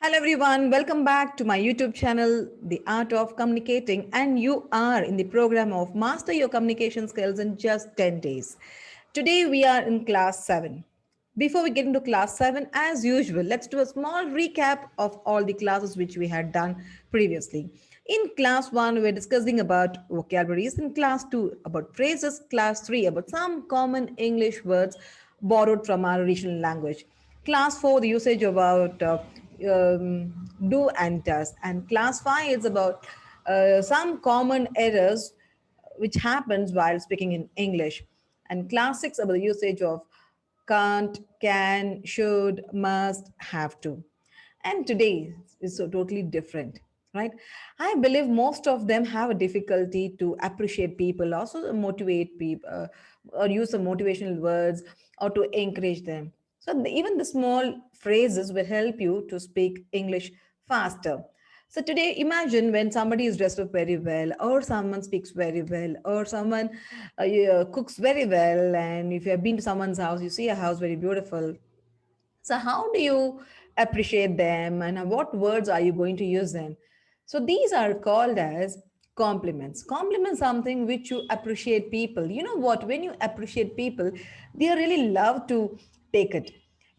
Hello, everyone. Welcome back to my YouTube channel, The Art of Communicating. And you are in the program of Master Your Communication Skills in Just 10 Days. Today, we are in class 7. Before we get into class 7, as usual, let's do a small recap of all the classes which we had done previously. In class 1, we were discussing about vocabularies. In class 2, about phrases. Class 3, about some common English words borrowed from our regional language. Class 4, the usage about do and does. And class 5 is about some common errors which happens while speaking in English. And class 6 about the usage of can't, can, should, must, have to. And today is so totally different, right? I believe most of them have a difficulty to appreciate people, also motivate people, or use some motivational words or to encourage them. So even the small phrases will help you to speak English faster. So today, imagine when somebody is dressed up very well, or someone speaks very well, or someone cooks very well, and if you have been to someone's house, you see a house very beautiful. So, how do you appreciate them and what words are you going to use them? So, these are called as compliments. Compliments something which you appreciate people. You know what? When you appreciate people, they really love to take it.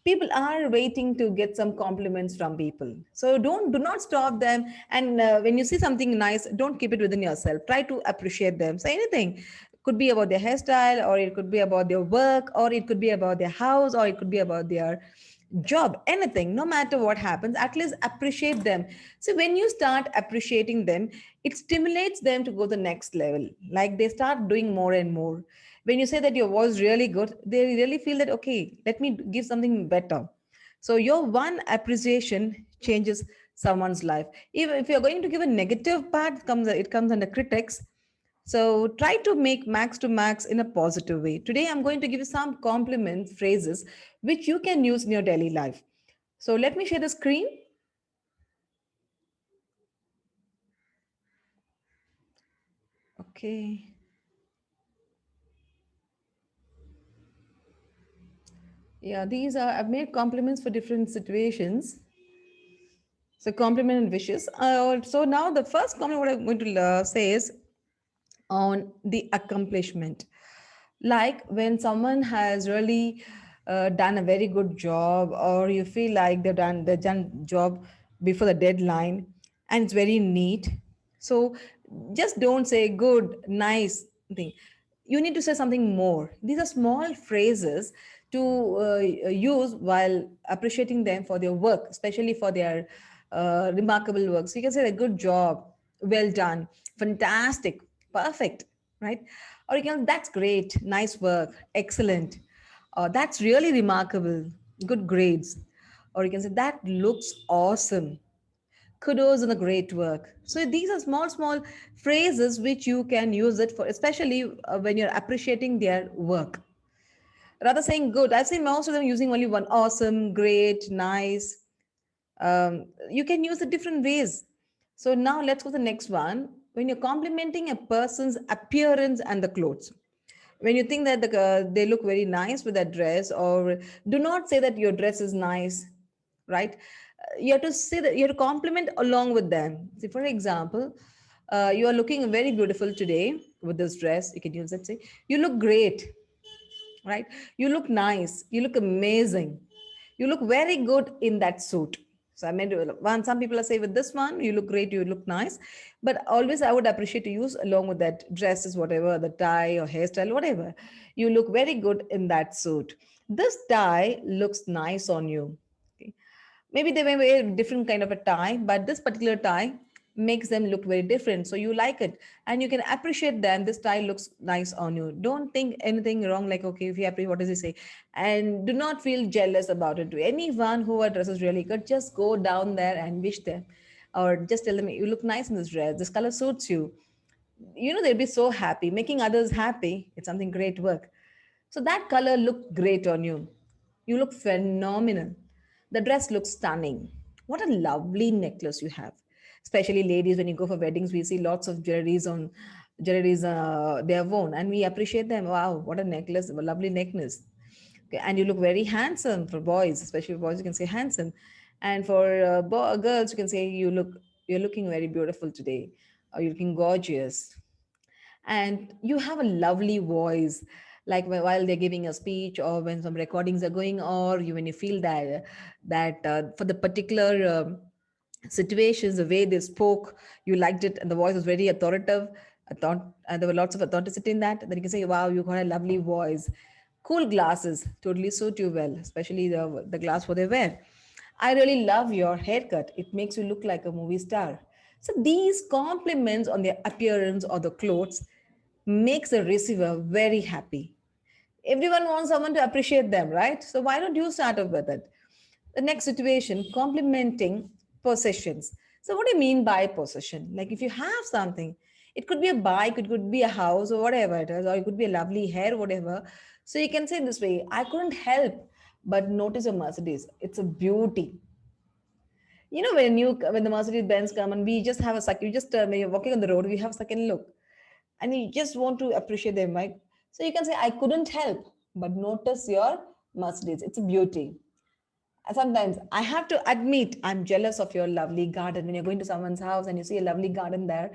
People are waiting to get some compliments from people. So do not stop them. And when you see something nice, don't keep it within yourself. Try to appreciate them. Say anything. Could be about their hairstyle, or it could be about their work, or it could be about their house, or it could be about their job, anything. No matter what happens, at least appreciate them. So when you start appreciating them, it stimulates them to go the next level. Like they start doing more and more. When you say that your voice really good, they really feel that, okay, let me give something better. So your one appreciation changes someone's life. Even if you're going to give a negative part, it comes under critics. So try to make max to max in a positive way. Today, I'm going to give you some compliment phrases which you can use in your daily life. So let me share the screen. Okay. Yeah, these are, I've made compliments for different situations. So compliment and wishes. So now the first compliment what I'm going to say is on the accomplishment. Like when someone has really done a very good job, or you feel like they've done job before the deadline, and it's very neat. So just don't say good, nice thing. You need to say something more. These are small phrases to use while appreciating them for their work, especially for their remarkable work. So you can say a good job, well done, fantastic, perfect, right? Or you can, that's great, nice work, excellent, that's really remarkable, good grades. Or you can say that looks awesome, kudos on the great work. So these are small small phrases which you can use it for, especially when you're appreciating their work. Rather saying good, I've seen most of them using only one: awesome, great, nice. You can use it different ways. So now let's go to the next one. When you're complimenting a person's appearance and the clothes, when you think that they look very nice with that dress, or do not say that your dress is nice, right? You have to say that you have to compliment along with them. See, for example, you are looking very beautiful today with this dress. You can use that. Say, you look great, right? You look nice. You look amazing. You look very good in that suit. So I mean, one, some people are saying with this one, you look great, you look nice. But always I would appreciate to use along with that dresses, whatever, the tie or hairstyle, whatever. You look very good in that suit. This tie looks nice on you. Okay. Maybe they may wear a different kind of a tie, but this particular tie makes them look very different. So you like it and you can appreciate them. This tie looks nice on you. Don't think anything wrong, like, okay, if you appreciate, what does he say? And do not feel jealous about it. To anyone who are dresses really good, just go down there and wish them, or just tell them, you look nice in this dress. This color suits you. You know, they'll be so happy. Making others happy, it's something great work. So that color looked great on you. You look phenomenal. The dress looks stunning. What a lovely necklace you have. Especially ladies, when you go for weddings, we see lots of jewelries they have worn, and we appreciate them. Wow, what a necklace, a lovely necklace. Okay, and you look very handsome for boys, especially for boys, you can say handsome. And for girls, you can say you're looking very beautiful today, or you're looking gorgeous, and you have a lovely voice. Like while they're giving a speech, or when some recordings are going, or you, when you feel that for the particular situations, the way they spoke, you liked it, and the voice was very authoritative. I thought, and there were lots of authenticity in that. Then you can say, "Wow, you got a lovely voice." Cool glasses totally suit you well, especially the glass what they wear. I really love your haircut. It makes you look like a movie star. So these compliments on their appearance or the clothes makes the receiver very happy. Everyone wants someone to appreciate them, right? So why don't you start off with it? The next situation, complimenting possessions. So what do you mean by possession? Like if you have something, it could be a bike, it could be a house, or whatever it is, or it could be a lovely hair, whatever. So you can say this way, I couldn't help but notice a Mercedes. It's a beauty. You know, when the Mercedes Benz come, and we just have a second, you just when you're walking on the road, we have a second look, and you just want to appreciate them, right? So you can say, I couldn't help but notice your Mercedes. It's a beauty. Sometimes I have to admit I'm jealous of your lovely garden. When you're going to someone's house and you see a lovely garden there,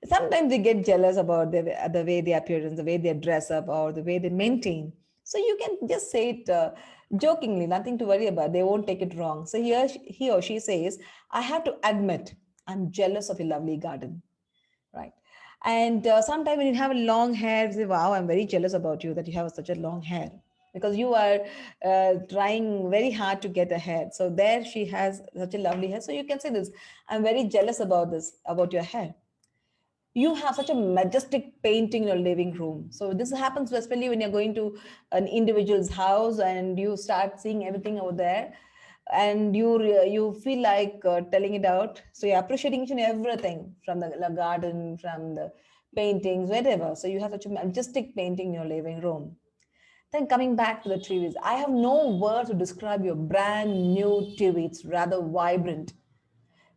sometimes they get jealous about the way they appearance, the way they dress up, or the way they maintain. So you can just say it jokingly, nothing to worry about. They won't take it wrong. So here he or she says, I have to admit I'm jealous of your lovely garden, right? And sometimes when you have a long hair, you say, wow, I'm very jealous about you that you have such a long hair, because you are trying very hard to get a hair. So there she has such a lovely hair. So you can say this, I'm very jealous about this, about your hair. You have such a majestic painting in your living room. So this happens especially when you're going to an individual's house and you start seeing everything over there, and you feel like telling it out. So you're appreciating each and everything from the garden, from the paintings, whatever. So you have such a majestic painting in your living room. Then coming back to the TVs, I have no words to describe your brand new TV. It's rather vibrant.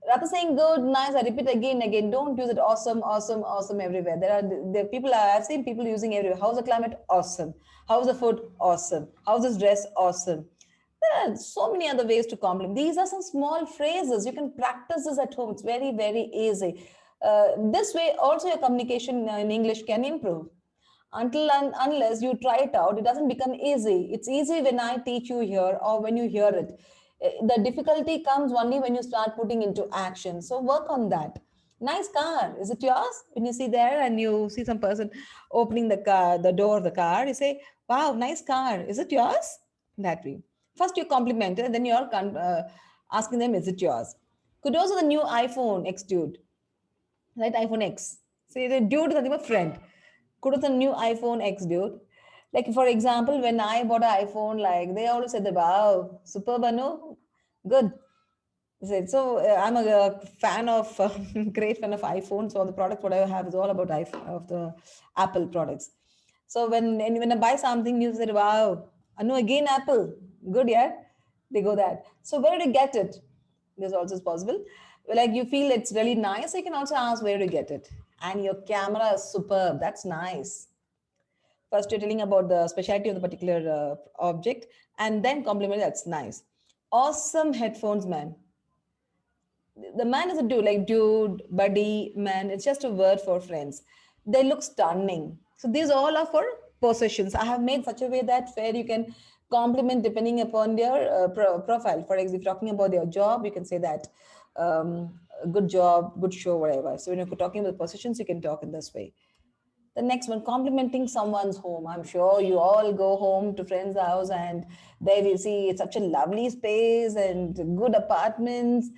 Rather saying good, nice, I repeat again and again. Don't use it awesome, awesome, awesome everywhere. There are people, I've seen people using everywhere. How's the climate? Awesome. How's the food? Awesome. How's this dress? Awesome. There are so many other ways to compliment. These are some small phrases. You can practice this at home. It's very, very easy. This way, also your communication in English can improve. Until and unless you try it out, it doesn't become easy. It's easy when I teach you here or when you hear it. The difficulty comes only when you start putting into action. So work on that. Nice car. Is it yours? When you see there and you see some person opening the car, the door of the car, you say, wow, nice car. Is it yours? That way. First you compliment it, and then you're asking them, is it yours? Kudos on the new iPhone X, dude, right? iPhone X. Say the dude is nothing but friend. Kudos on new iPhone X, dude. Like for example, when I bought an iPhone, like they always said that, wow, superb, Anu, good. So I'm a fan of great fan of iPhone. So the products what I have is all about iPhone, of the Apple products. So when I buy something, you said, "Wow, I know again Apple, good, yeah." They go that. So where did you get it? This also is possible. Like you feel it's really nice, you can also ask where to get it. And your camera is superb. That's nice. First, you're telling about the specialty of the particular object, and then compliment. That's nice. Awesome headphones, man. The man is a dude, like dude, buddy, man. It's just a word for friends. They look stunning. So these all are for possessions. I have made such a way that where you can compliment depending upon their profile. For example, if you're talking about their job, you can say that good job, good show, whatever. So when you're talking about possessions, you can talk in this way. The next one, complimenting someone's home. I'm sure you all go home to friends' house and there you see it's such a lovely space and good apartments.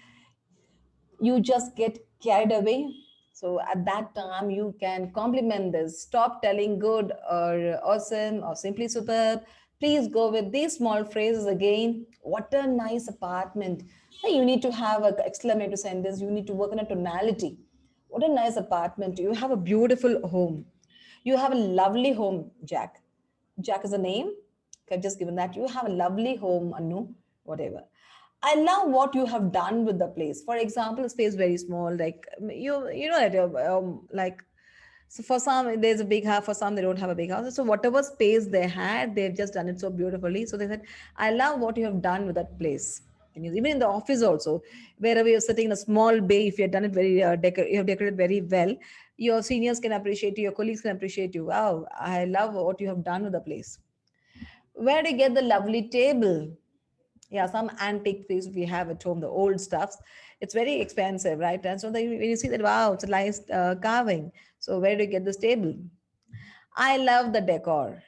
You just get carried away. So at that time, you can compliment this. Stop telling good or awesome or simply superb. Please go with these small phrases again. What a nice apartment. Hey, you need to have an exclamatory sentence. You need to work on a tonality. What a nice apartment. You have a beautiful home. You have a lovely home, Jack. Jack is a name. I've just given that. You have a lovely home, Anu, whatever. I love what you have done with the place. For example, the space very small, like you know that like so for some there's a big house, for some they don't have a big house. So whatever space they had, they've just done it so beautifully. So they said, I love what you have done with that place. continues. Even in the office also, wherever you're sitting in a small bay, if you have done it very, you have decorated very well, your seniors can appreciate you, your colleagues can appreciate you. Wow, I love what you have done with the place. Where do you get the lovely table? Yeah, some antique things we have at home, the old stuffs. It's very expensive, right? And so then when you see that, wow, it's a nice carving. So where do you get this table? I love the decor.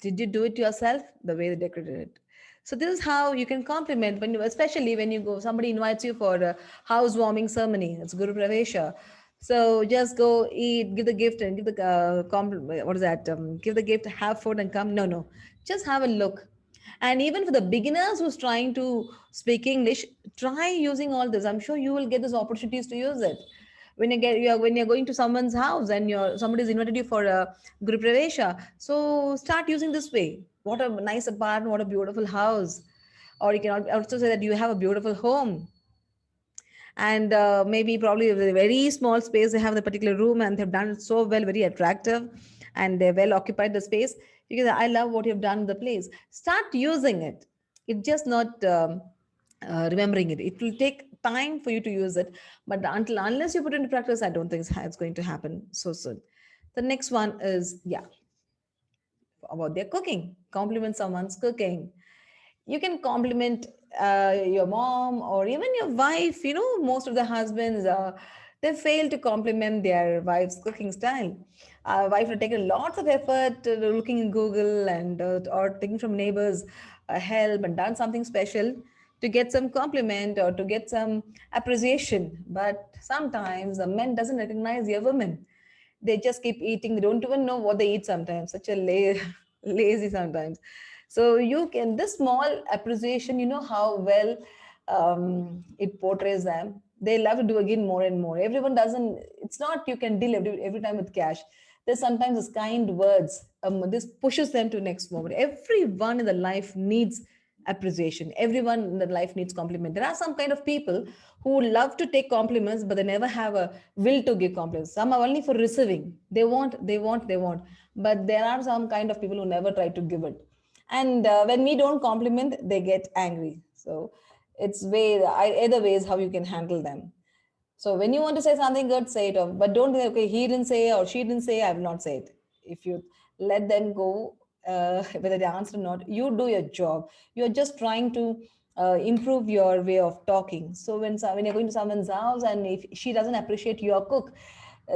Did you do it yourself? The way they decorated it. So this is how you can compliment when you, especially when you go, somebody invites you for a housewarming ceremony. It's Guru Pravesha. So just go eat, give the gift, and give the what is that? Give the gift, have food, and come. No, no, just have a look. And even for the beginners who's trying to speak English, try using all this. I'm sure you will get those opportunities to use it when you're going to someone's house and somebody's invited you for a group pravesha. So start using this way. What a nice apartment, what a beautiful house. Or you can also say that you have a beautiful home, and maybe probably a very small space they have the particular room, and they've done it so well, very attractive, and they're well occupied the space. You can say, I love what you've done in the place. Start using it. It's just not remembering it. It will take time for you to use it, but unless you put it into practice, I don't think it's going to happen so soon. The next one is, yeah, about their cooking. Compliment someone's cooking. You can compliment your mom or even your wife. Most of the husbands, they fail to compliment their wife's cooking style. Wife have taken lots of effort looking in Google and or taking from neighbors help and done something special to get some compliment or to get some appreciation. But sometimes the men doesn't recognize their women. They just keep eating. They don't even know what they eat sometimes. Such a lazy sometimes. So you can, this small appreciation, how well it portrays them. They love to do again more and more. Everyone doesn't, it's not you can deal every time with cash. There's sometimes this kind words. This pushes them to next moment. Everyone in the life needs appreciation. Everyone in the life needs compliment. There are some kind of people who love to take compliments, but they never have a will to give compliments. Some are only for receiving. They want. But there are some kind of people who never try to give it. And when we don't compliment, they get angry. So it's either ways how you can handle them. So when you want to say something good, say it off. But don't think, okay, he didn't say or she didn't say, I will not say it. If you let them go, whether they answer or not, you do your job. You're just trying to improve your way of talking. So when you're going to someone's house and if she doesn't appreciate your cook,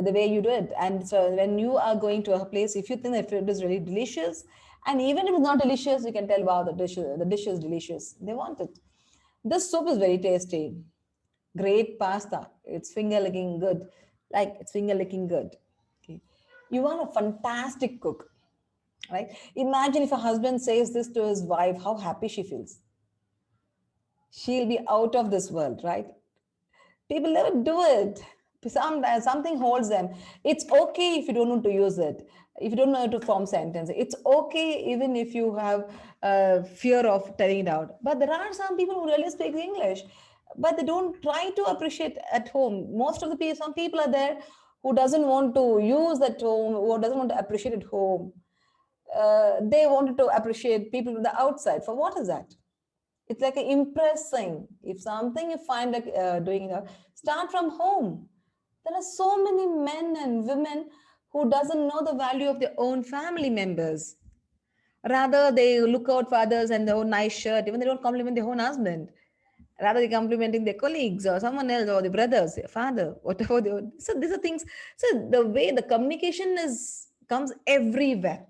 the way you do it, and so when you are going to a place, if you think that food is really delicious, and even if it's not delicious, you can tell, wow, the dish is delicious. They want it. This soup is very tasty. Great pasta. It's finger licking good. Like it's finger licking good. Okay. You are a fantastic cook, right? Imagine if a husband says this to his wife, how happy she feels. She'll be out of this world, right? People never do it. Something holds them. It's okay if you don't know to use it. If you don't know how to form sentences, it's okay even if you have fear of telling it out. But there are some people who really speak English, but they don't try to appreciate at home. Most of the people, some people are there who doesn't want to use at home, who doesn't want to appreciate at home. They wanted to appreciate people from the outside. For what is that? It's like impressing. If something you find like doing it, start from home. There are so many men and women who doesn't know the value of their own family members. Rather, they look out for others and their own nice shirt. Even they don't compliment their own husband. Rather, they're complimenting their colleagues or someone else or their brothers, their father, whatever. So these are things. So the way the communication is comes everywhere.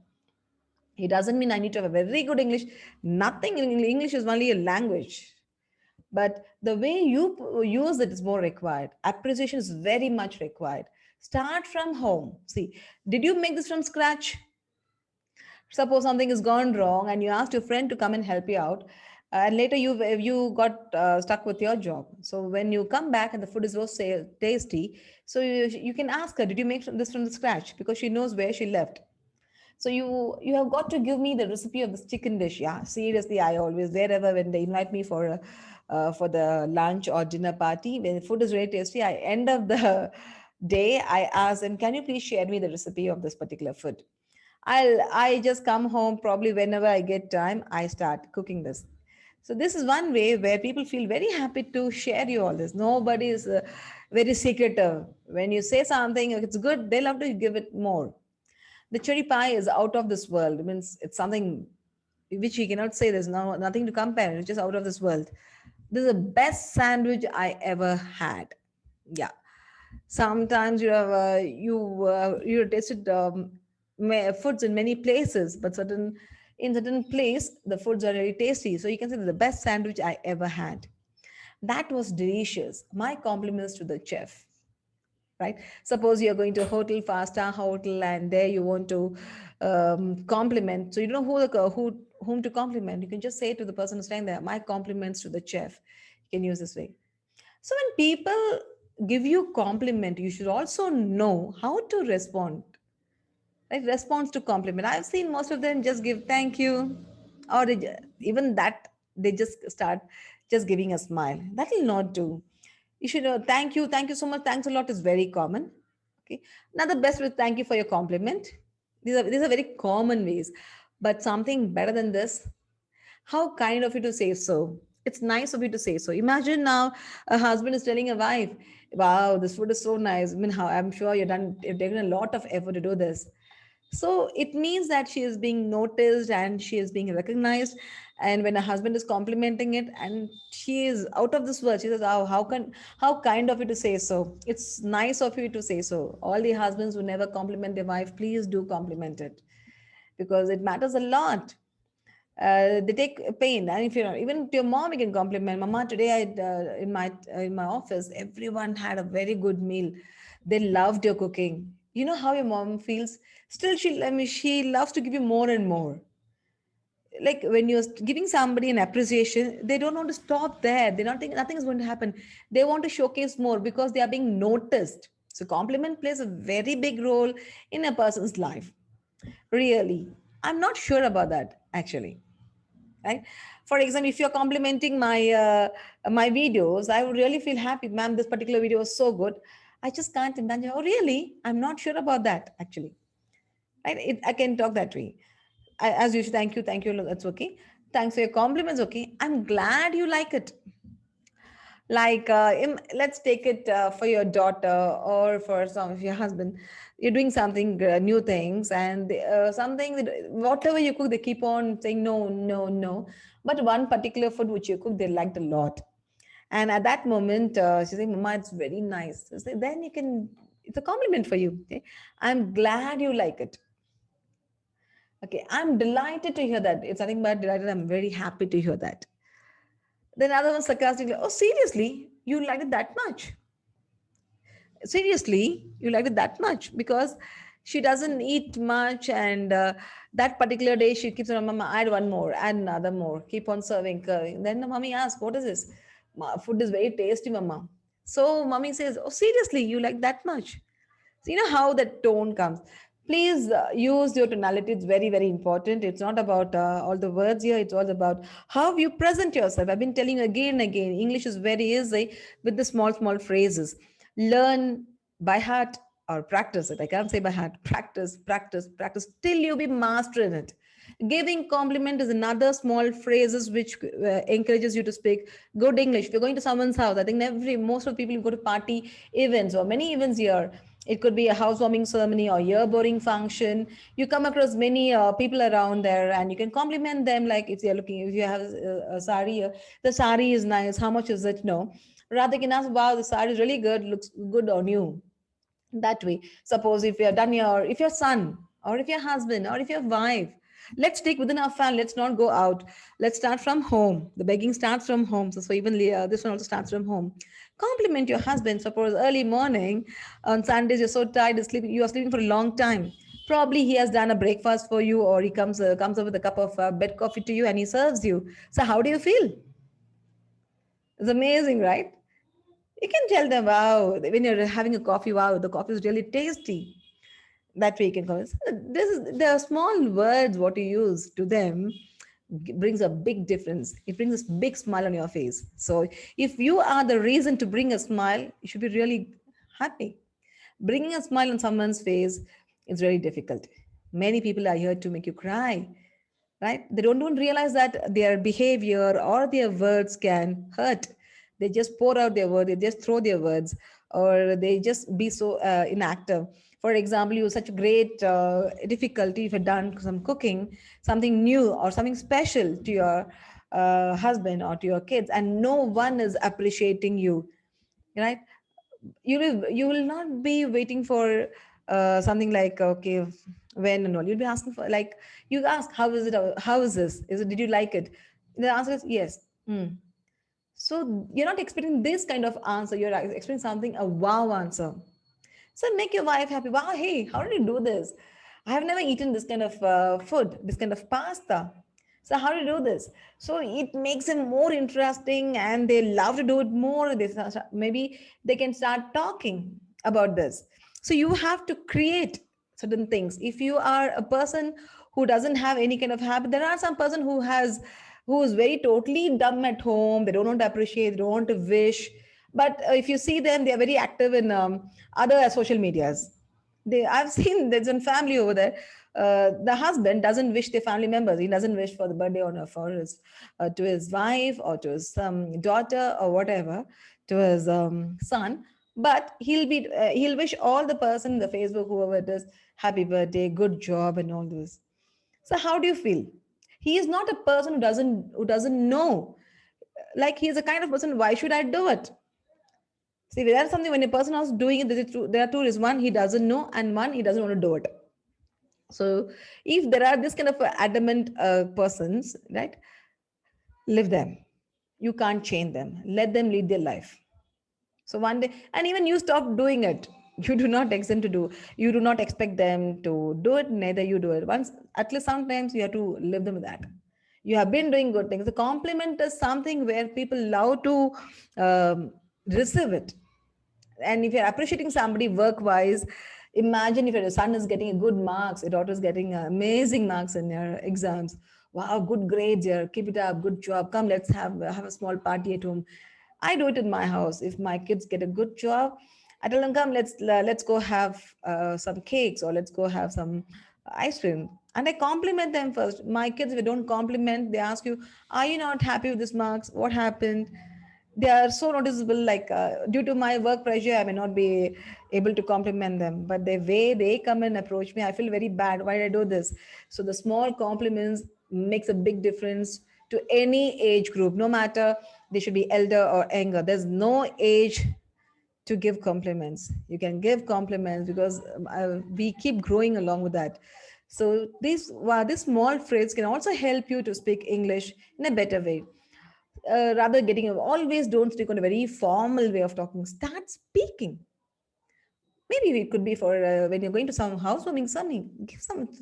It doesn't mean I need to have a very good English. Nothing in English is only a language. But the way you use it is more required. Appreciation is very much required. Start from home. See, did you make this from scratch? Suppose something has gone wrong and you asked your friend to come and help you out, and later you got stuck with your job. So when you come back and the food is so tasty, so you can ask her, did you make this from the scratch? Because she knows where she left. So you have got to give me the recipe of this chicken dish. Yeah, seriously, I always, wherever when they invite me for the lunch or dinner party, when the food is very tasty, I end of the day I ask them, can you please share me the recipe of this particular food? I just come home probably whenever I get time. I start cooking this. So this is one way where people feel very happy to share you all this. Nobody is very secretive. When you say something, if it's good, they love to give it more. The cherry pie is out of this world. It means it's something which you cannot say. There's nothing to compare. It's just out of this world. This is the best sandwich I ever had. Yeah. Sometimes you tasted foods in many places, but certain place the foods are really tasty. So you can say the best sandwich I ever had. That was delicious. My compliments to the chef, right? Suppose you're going to a hotel, five-star hotel, and there you want to compliment. So you don't know whom to compliment. You can just say to the person who's staying there, "My compliments to the chef." You can use this way. So when people give you compliment, you should also know how to respond. Like response to compliment. I've seen most of them just give thank you, or even that they just start just giving a smile. That will not do. You should know thank you so much, thanks a lot is very common. Okay. Now the best with thank you for your compliment. These are very common ways, but something better than this. How kind of you to say so. It's nice of you to say so. Imagine now a husband is telling a wife, wow, this food is so nice. I mean, how I'm sure you've taken a lot of effort to do this. So it means that she is being noticed and she is being recognized. And when a husband is complimenting it and she is out of this world, she says, oh, how kind of you to say so. It's nice of you to say so. All the husbands who never compliment their wife, please do compliment it because it matters a lot. They take pain, and if you know, even to your mom, you can compliment. Mama, today in my office, everyone had a very good meal. They loved your cooking. You know how your mom feels. Still, she loves to give you more and more. Like when you're giving somebody an appreciation, they don't want to stop there. They don't think nothing is going to happen. They want to showcase more because they are being noticed. So compliment plays a very big role in a person's life. Really, I'm not sure about that actually, right? For example, if you're complimenting my videos, I would really feel happy, ma'am, this particular video is so good. I just can't imagine. Oh really, I'm not sure about that actually, right? I can talk that way. As usual, thank you, that's okay. Thanks for your compliments. Okay, I'm glad you like it. Like let's take it for your daughter or for some of your husband. You're doing something new things, and something that whatever you cook, they keep on saying no, no, no. But one particular food which you cook, they liked a lot. And at that moment she's saying, mama, it's very nice. So then you can, it's a compliment for you. Okay, I'm glad you like it. Okay, I'm delighted to hear that. It's nothing but delighted. I'm very happy to hear that. Then other one sarcastically, oh seriously, you liked it that much? Seriously, you liked it that much? Because she doesn't eat much, and that particular day she keeps on, mama, add one more, add another more, keep on serving. Then the mommy asks, what is this? Food is very tasty, mama. So mommy says, oh seriously, you like that much? So you know how that tone comes. Please use your tonality. It's very, very important. It's not about all the words here. It's all about how you present yourself. I've been telling you again and again. English is very easy with the small, small phrases. Learn by heart or practice it. I can't say by heart. Practice, practice, practice till you be master in it. Giving compliment is another small phrases which encourages you to speak good English. If you're going to someone's house, I think most of the people who go to party events or many events here, it could be a housewarming ceremony or year boarding function. You come across many people around there, and you can compliment them. Like if you have a sari, the sari is nice. How much is it? No, rather you can ask, wow, the sari is really good. Looks good on you. That way, suppose if you're done your, if your son or if your husband or if your wife, let's take within our family, let's not go out, let's start from home. The begging starts from home. So even this one also starts from home. Compliment your husband. Suppose early morning on Sundays you're so tired, you are sleeping for a long time. Probably he has done a breakfast for you, or he comes up with a cup of bed coffee to you and he serves you. So how do you feel? It's amazing, right? You can tell them, wow, when you're having a coffee, wow, the coffee is really tasty. That way you can call. This is the small words what you use to them brings a big difference. It brings a big smile on your face. So if you are the reason to bring a smile, you should be really happy. Bringing a smile on someone's face is very difficult. Many people are here to make you cry. right? They don't realize that their behavior or their words can hurt. They just pour out their word, they just throw their words, or they just be so inactive. For example, you have such great difficulty if you've done some cooking, something new or something special to your husband or to your kids, and no one is appreciating you, right? You will not be waiting for something like, okay, when and all. You'll be asking for, like, you ask, how is it, how is this, is it, did you like it? The answer is yes. So you're not expecting this kind of answer, you're expecting something, a wow answer. So make your wife happy. Wow, hey, how did you do this? I have never eaten this kind of food, this kind of pasta. So how do you do this? So it makes them more interesting, and they love to do it more. Maybe they can start talking about this. So you have to create certain things. If you are a person who doesn't have any kind of habit, there are some person who is very totally dumb at home. They don't want to appreciate, they don't want to wish. But if you see them, they are very active in other social medias. I've seen there's a family over there. The husband doesn't wish their family members. He doesn't wish for the birthday or for his to his wife or to his daughter or whatever, to his son. But he'll wish all the person in the Facebook, whoever it is, happy birthday, good job, and all this. So how do you feel? He is not a person who doesn't know. Like, he is a kind of person. Why should I do it? See, there's something, when a person is doing it, there are two reasons. One, he doesn't know, and one, he doesn't want to do it. So, if there are this kind of adamant persons, right, live them. You can't change them. Let them lead their life. So one day, and even you stop doing it. You do not expect them to do. You do not expect them to do it. Neither you do it. Once, at least sometimes you have to live them with that. You have been doing good things. The compliment is something where people love to receive it. And if you're appreciating somebody work wise, imagine if your son is getting good marks, your daughter is getting amazing marks in your exams. Wow, good grades here, keep it up, good job, come, let's have a small party at home. I do it in my house. If my kids get a good job, I tell them, come, let's go have some cakes, or let's go have some ice cream. And I compliment them first. My kids, if they don't compliment, they ask you, are you not happy with this marks, what happened? They are so noticeable. Like, due to my work pressure, I may not be able to compliment them, but the way they come and approach me, I feel very bad. Why did I do this? So the small compliments makes a big difference to any age group, no matter they should be elder or younger. There's no age to give compliments. You can give compliments because we keep growing along with that. So this small phrase can also help you to speak English in a better way. Rather getting, always don't stick on a very formal way of talking. Start speaking. Maybe it could be for when you're going to some housewarming, something,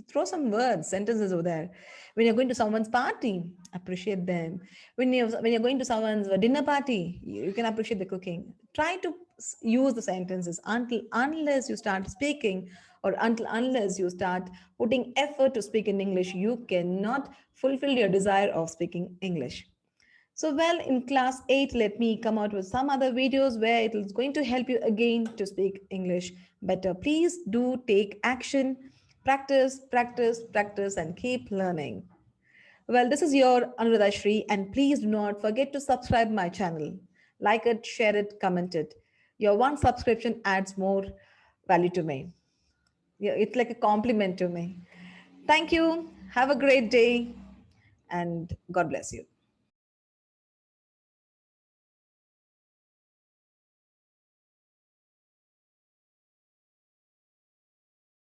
throw some words, sentences over there. When you're going to someone's party, appreciate them. When you're going to someone's dinner party, you can appreciate the cooking. Try to use the sentences until unless you start speaking, or until unless you start putting effort to speak in English, you cannot fulfill your desire of speaking English. So, well, in class 8, let me come out with some other videos where it is going to help you again to speak English better. Please do take action, practice, practice, practice, and keep learning. Well, this is your Anuradha Shri, and please do not forget to subscribe my channel. Like it, share it, comment it. Your one subscription adds more value to me. Yeah, it's like a compliment to me. Thank you. Have a great day, and God bless you.